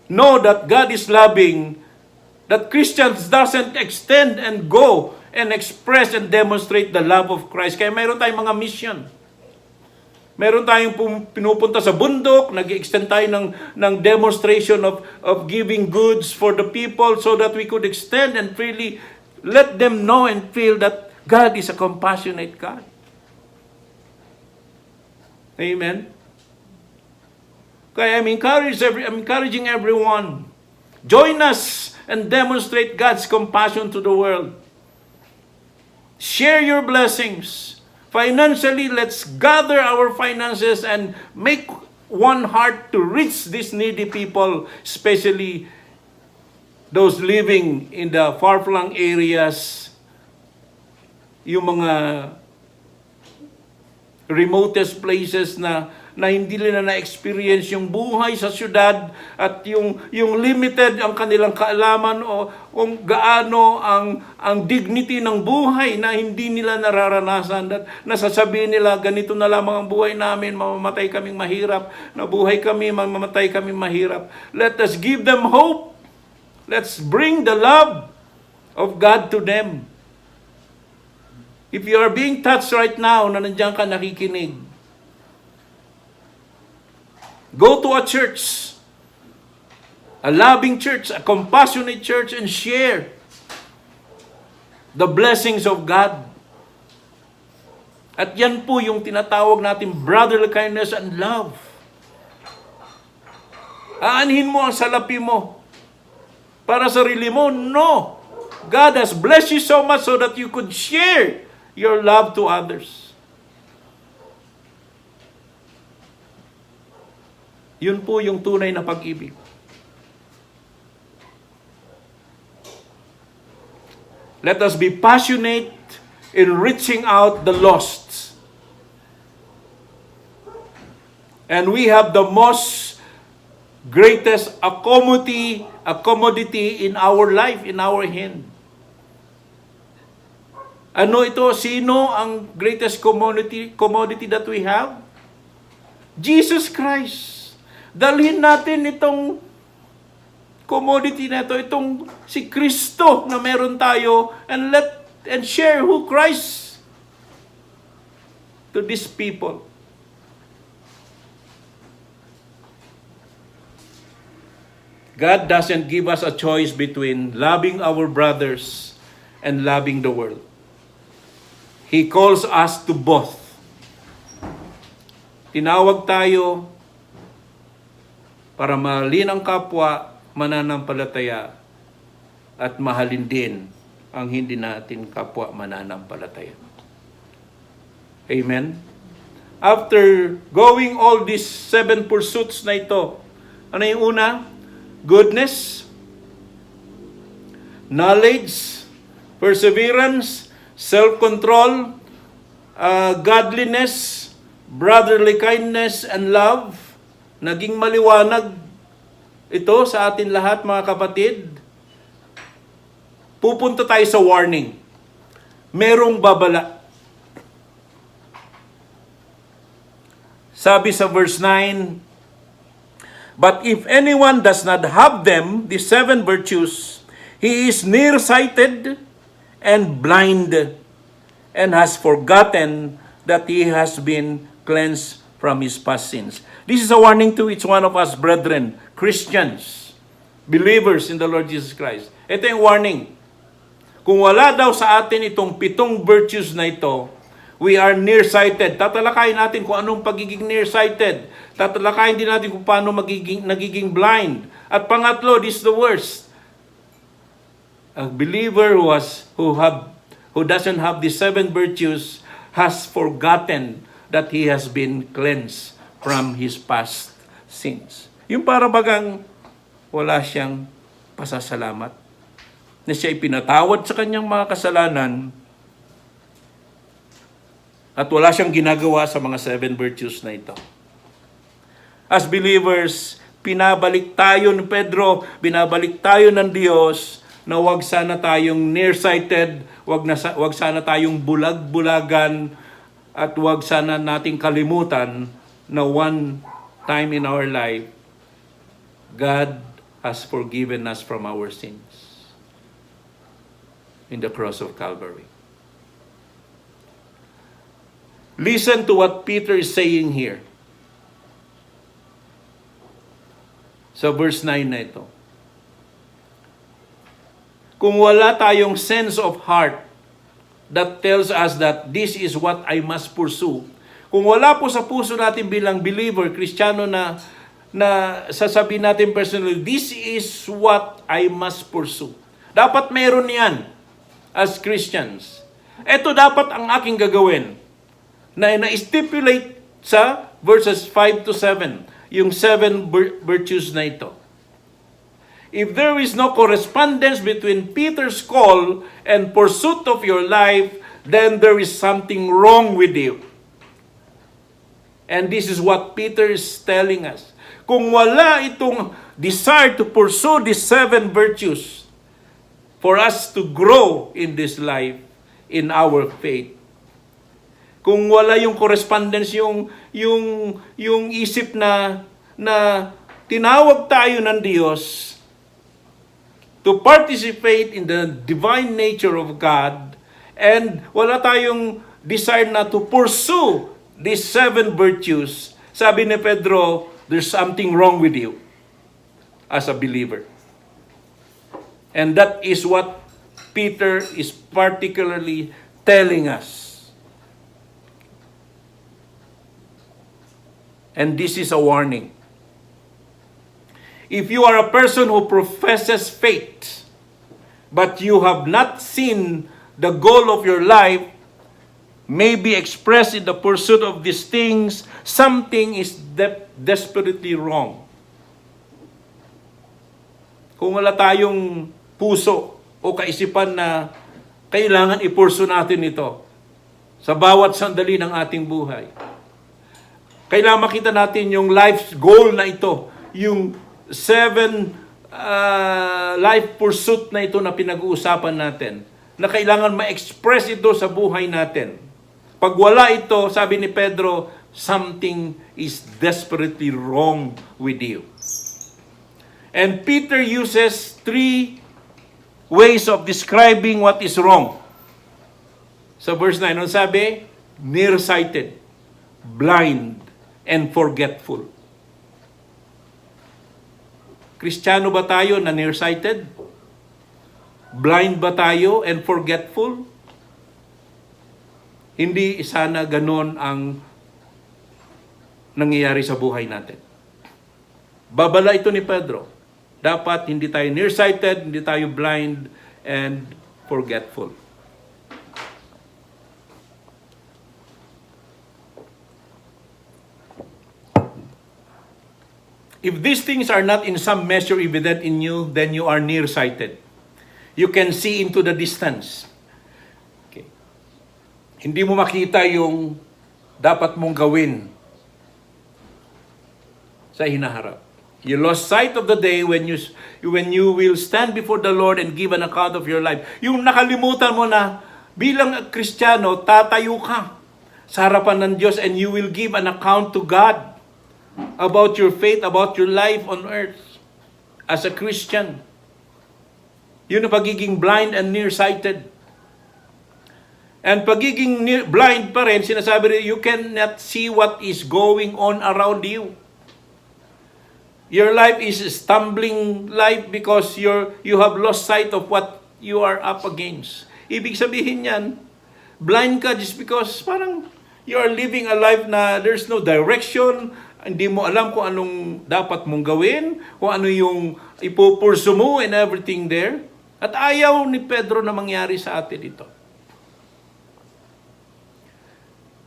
know that God is loving, that Christians doesn't extend and go and express and demonstrate the love of Christ? Kaya mayroon tayong mga mission. Meron tayong pinupunta sa bundok, nag-extend tayo ng demonstration of giving goods for the people so that we could extend and freely let them know and feel that God is a compassionate God. Amen? Kaya I'm encouraging everyone, join us and demonstrate God's compassion to the world. Share your blessings. Financially, let's gather our finances and make one heart to reach these needy people, especially those living in the far-flung areas, yung mga remotest places na hindi nila na-experience yung buhay sa syudad at yung limited ang kanilang kaalaman o kung gaano ang dignity ng buhay na hindi nila nararanasan. At nasasabihin nila, ganito na lamang ang buhay namin, mamamatay kaming mahirap, nabuhay kami, mamamatay kaming mahirap. Let us give them hope. Let's bring the love of God to them. If you are being touched right now, na nandiyan ka nakikinig, go to a church, a loving church, a compassionate church, and share the blessings of God. At yan po yung tinatawag natin brotherly kindness and love. Aanhin mo ang salapi mo para sarili mo? No. God has blessed you so much so that you could share your love to others. Yun po yung tunay na pag-ibig. Let us be passionate in reaching out the lost. And we have the most greatest commodity in our life, in our hand. Ano ito? Sino ang greatest commodity that we have? Jesus Christ. Dalhin natin itong commodity na ito, itong si Kristo na meron tayo, and share who Christ to these people. God doesn't give us a choice between loving our brothers and loving the world. He calls us to both. Tinawag tayo para mahalin ang kapwa mananampalataya at mahalin din ang hindi natin kapwa mananampalataya. Amen? After going all these 7 pursuits na ito, ano yung una? Goodness, knowledge, perseverance, self-control, godliness, brotherly kindness, and love. Naging maliwanag ito sa atin lahat, mga kapatid. Pupunta tayo sa warning. Merong babala. Sabi sa verse 9, but if anyone does not have them, the 7 virtues, he is nearsighted and blind, and has forgotten that he has been cleansed from his past sins. This is a warning to each one of us, brethren, Christians, believers in the Lord Jesus Christ. Ito yung warning. Kung wala daw sa atin itong 7 virtues na ito, we are nearsighted. Tatalakayin natin kung anong pagiging nearsighted. Tatalakayin din natin kung paano nagiging blind. At pangatlo, this is the worst. A believer who doesn't have the 7 virtues has forgotten that he has been cleansed from his past sins. Yung para bagang wala siyang pasasalamat, na siya ipinatawad sa kanyang mga kasalanan, at wala siyang ginagawa sa mga 7 virtues na ito. As believers, pinabalik tayo ni Pedro, binabalik tayo ng Diyos, na wag sana tayong nearsighted, wag sana tayong bulag-bulagan, at wag sana nating kalimutan na one time in our life, God has forgiven us from our sins in the cross of Calvary. Listen to what Peter is saying here. Sa verse 9 na ito. Kung wala tayong sense of heart that tells us that this is what I must pursue, kung wala po sa puso natin bilang believer, Kristiyano na sasabihin natin personally, this is what I must pursue. Dapat meron yan as Christians. Ito dapat ang aking gagawin. Na-stipulate sa verses 5 to 7, yung 7 virtues na ito. If there is no correspondence between Peter's call and pursuit of your life, then there is something wrong with you. And this is what Peter is telling us. Kung wala itong desire to pursue these 7 virtues for us to grow in this life, in our faith, kung wala yung correspondence, yung isip na tinawag tayo ng Diyos to participate in the divine nature of God, and wala tayong desire na to pursue these 7 virtues, sabi ni Pedro, there's something wrong with you as a believer. And that is what Peter is particularly telling us. And this is a warning. If you are a person who professes faith, but you have not seen the goal of your life may be expressed in the pursuit of these things, something is desperately wrong. Kung wala tayong puso o kaisipan na kailangan ipursu natin ito sa bawat sandali ng ating buhay, kailangan makita natin yung life goal na ito, yung 7 life pursuit na ito na pinag-uusapan natin. na kailangan ma-express ito sa buhay natin. Pag wala ito, sabi ni Pedro, something is desperately wrong with you. And Peter uses 3 ways of describing what is wrong. Sa verse 9, ano sabi? Nearsighted, blind, and forgetful. Kristiyano ba tayo na nearsighted? Blind ba tayo and forgetful? Hindi sana ganon ang nangyayari sa buhay natin. Babala ito ni Pedro. Dapat hindi tayo nearsighted, hindi tayo blind and forgetful. If these things are not in some measure evident in you, then you are nearsighted. You can see into the distance. Okay. Hindi mo makita yung dapat mong gawin sa hinaharap. You lost sight of the day when you will stand before the Lord and give an account of your life. Yung nakalimutan mo na bilang Kristiyano, tatayo ka sa harapan ng Diyos and you will give an account to God about your faith, about your life on earth as a Christian. Yun ang pagiging blind and nearsighted. And pagiging blind pa rin, sinasabi rin, you cannot see what is going on around you. Your life is a stumbling life because you have lost sight of what you are up against. Ibig sabihin yan, blind ka just because parang you are living a life na there's no direction, hindi mo alam kung anong dapat mong gawin, kung ano yung ipupursu mo and everything there. At ayaw ni Pedro na mangyari sa atin ito.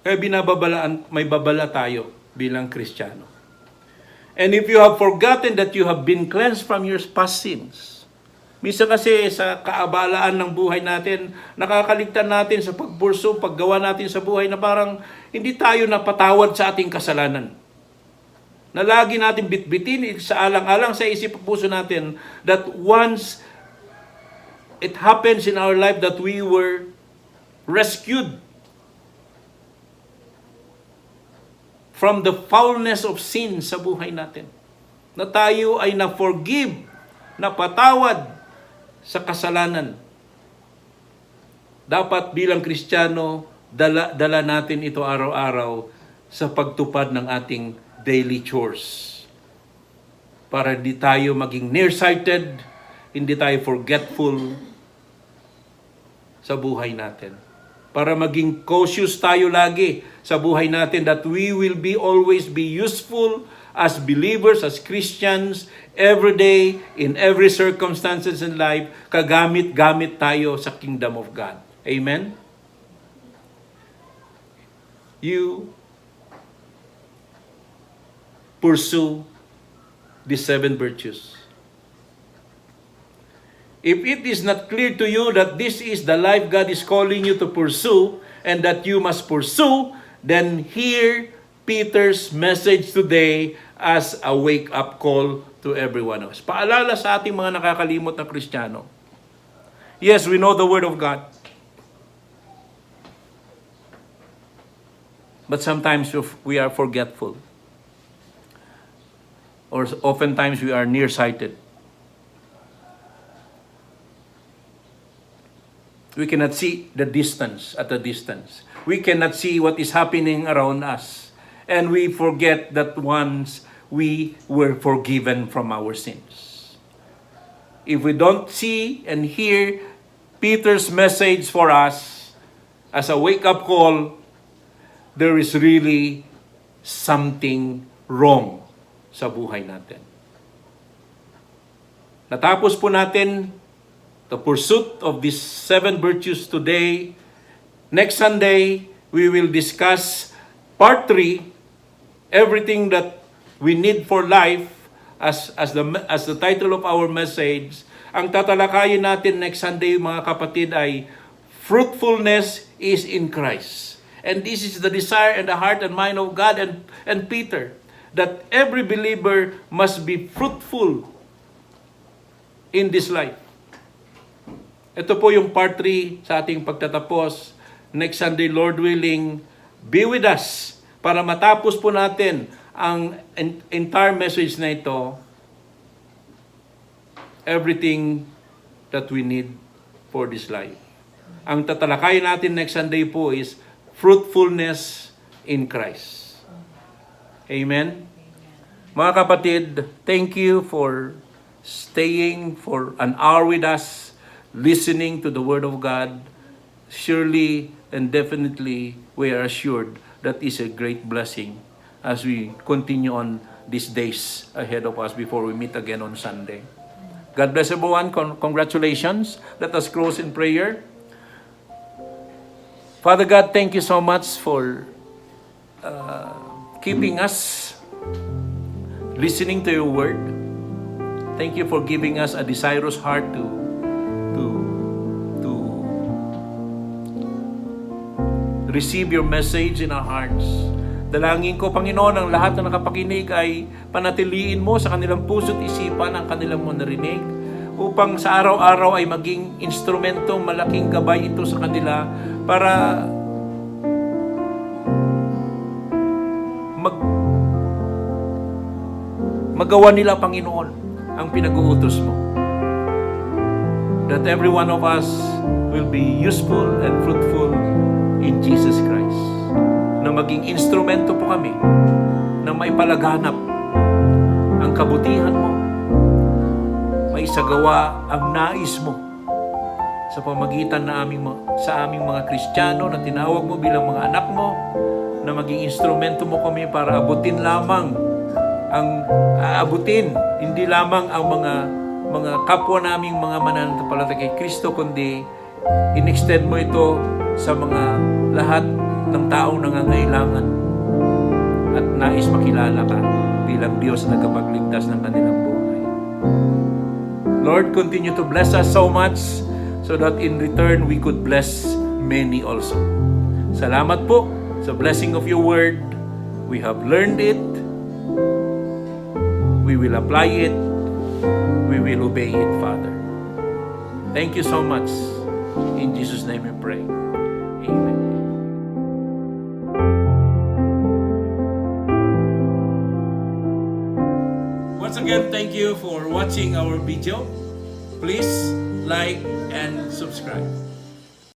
Kaya may babala tayo bilang Kristiyano. And if you have forgotten that you have been cleansed from your past sins, minsan kasi sa kaabalaan ng buhay natin, nakakaligtan natin sa pagpursu, paggawa natin sa buhay na parang hindi tayo napatawad sa ating kasalanan. Na lagi natin bitbitin sa alang-alang sa isip at puso natin that once it happens in our life that we were rescued from the foulness of sin sa buhay natin. Na tayo ay na-forgive, napatawad sa kasalanan. Dapat bilang Kristiyano, dala natin ito araw-araw sa pagtupad ng ating daily chores. Para hindi tayo maging nearsighted, hindi tayo forgetful sa buhay natin. Para maging cautious tayo lagi sa buhay natin that we will always be useful as believers, as Christians, every day, in every circumstances in life, kagamit-gamit tayo sa kingdom of God. Amen? You pursue the 7 virtues. If it is not clear to you that this is the life God is calling you to pursue and that you must pursue, then hear Peter's message today as a wake-up call to everyone else. Paalala sa ating mga nakakalimot na Kristiyano. Yes, we know the Word of God. But sometimes we are forgetful. Or oftentimes we are nearsighted. We cannot see the distance at a distance. We cannot see what is happening around us. And we forget that once we were forgiven from our sins. If we don't see and hear Peter's message for us as a wake-up call, there is really something wrong sa buhay natin. Natapos po natin the pursuit of these 7 virtues today. Next Sunday, we will discuss part 3, everything that we need for life, as the title of our message. Ang tatalakayin natin next Sunday, mga kapatid, ay fruitfulness is in Christ. And this is the desire and the heart and mind of God and Peter, that every believer must be fruitful in this life. Ito po yung part 3 sa ating pagtatapos. Next Sunday, Lord willing, be with us para matapos po natin ang entire message na ito. Everything that we need for this life. Ang tatalakayin natin next Sunday po is fruitfulness in Christ. Amen? Mga kapatid, thank you for staying for an hour with us, listening to the Word of God. Surely and definitely we are assured that is a great blessing as we continue on these days ahead of us before we meet again on Sunday. God bless everyone. Congratulations. Let us close in prayer. Father God, thank you so much for keeping us listening to your word. Thank you for giving us a desirous heart to receive your message in our hearts. Dalangin ko, Panginoon, ang lahat na nakapakinig ay panatiliin mo sa kanilang puso't isipan ang kanilang mga narinig upang sa araw-araw ay maging instrumento, malaking gabay ito sa kanila para magawa nila, Panginoon, ang pinag-uutos mo. That every one of us will be useful and fruitful in Jesus Christ. Na maging instrumento po kami na maipalaganap ang kabutihan mo, maisagawa ang nais mo sa pamagitan sa aming mga Kristiyano na tinawag mo bilang mga anak mo, na maging instrumento mo kami para abutin lamang hindi lamang ang mga kapwa naming mga mananampalataya kay Kristo, kundi in-extend mo ito sa mga lahat ng taong nangangailangan at nais makilala ka bilang Diyos na nagkapagligtas ng kanilang buhay. Lord, continue to bless us so much so that in return we could bless many also. Salamat po sa blessing of your word. We have learned it. We will apply it. We will obey it, Father. Thank you so much. In Jesus' name we pray. Amen. Once again, thank you for watching our video. Please like and subscribe.